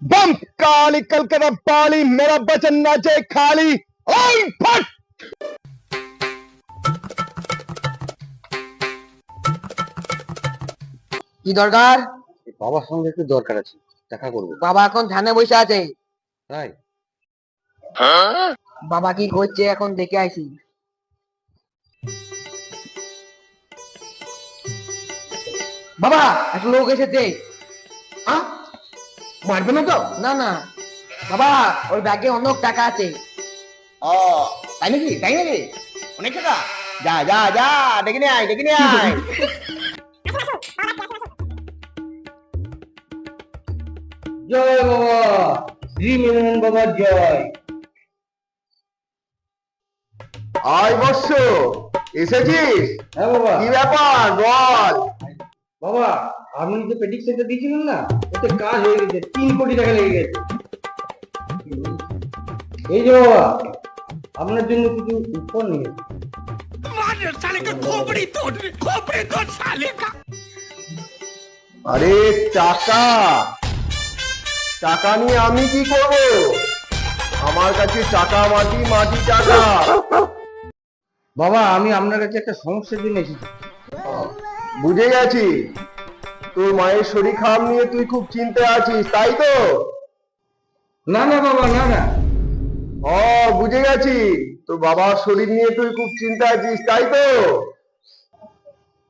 बम काली कलकत्ता पाली मेरा बचन नाचे खाली ओए फट। কি দরকার? বাবার সঙ্গে একটু দরকার আছে, দেখা করবো। বাবা এখন ধ্যানে বসে আছে। তাই? বাবা কি করছে এখন দেখে আইছি। বাবা একটা লোক এসেছে। মারবে না তো? না না বাবা, ওর ব্যাগে অনেক টাকা আছে। ও তাই নাকি? তাই নাকি? অনেক টাকা? যা যা যা, ডেকে নিয়ে আয়, ডেকে নিয়ে আয়। জয় বাবা, শ্রী মেনন বাবার জয়। আয় বৎস, এসেছিস? হ্যাঁ বাবা। কি ব্যাপার বল। বাবা, আপনি যে প্রেডিকশনটা দিয়েছিলেন না, ওতে কাজ হয়ে গেছে, 3 কোটি টাকা লেগে গেছে। এই যে বাবা, আপনার জন্য কিছু উপহার নিয়ে এসেছি। আরে টাকা, টাকা নিয়ে আমি কি করব? আমার কাছে টাকা মাটি, মাটি টাকা। বাবা, আমি আপনার কাছে একটা সমস্যার জন্য এসেছি। বুঝে গেছি, তোর মায়ের শরীর খারাপ নিয়ে তুই খুব চিন্তায় আছিস, তাই তো? না না বাবা, না না। ও বুঝে গেছি, তোর বাবার শরীর নিয়ে তুই খুব চিন্তায় আছিস, তাই তো?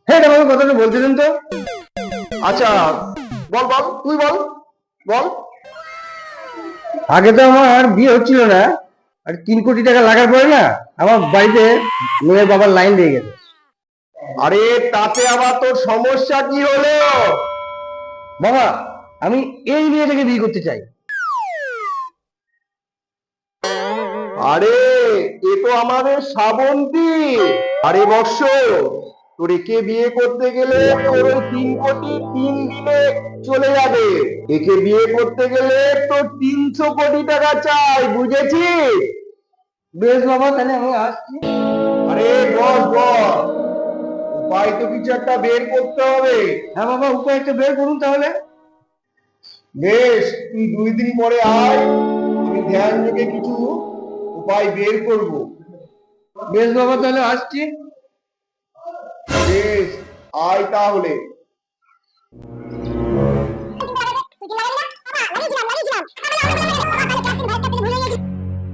হ্যাঁ বাবা, কথাটা বলছিলেন তো। আচ্ছা বল বল, তুই বল বল। আগে তো আমার বিয়ে হচ্ছিল না, আর 3 কোটি টাকা লাগার পরে না আমার বাড়িতে মেয়ের বাবার লাইন দিয়ে গেছে। আরে তাতে আবার তোর সমস্যা কি হলো? বাবা, আমি এই মেয়েটাকে বিয়ে করতে চাই। আরে এ তো আমাদের শ্রাবন্তী। আরে বৎস, তোর একে বিয়ে করতে গেলে তোর ওই 3 কোটি 3 দিনে চলে যাবে। একে বিয়ে করতে গেলে তোর 300 কোটি টাকা চাই, বুঝেছিস? বেশ বাবা, তাহলে আমি আসছি। আরে বস বস, উপায় তো কিছু একটা বের করতে হবে। হ্যাঁ বাবা, উপায় একটা বের করুন তাহলে। বেশ, তুই 2 দিন পরে আয়, আমি ধ্যান যোগে কিছু উপায় বের করব। বেশ বাবা, তাহলে আসছি। বেশ, আয় তাহলে।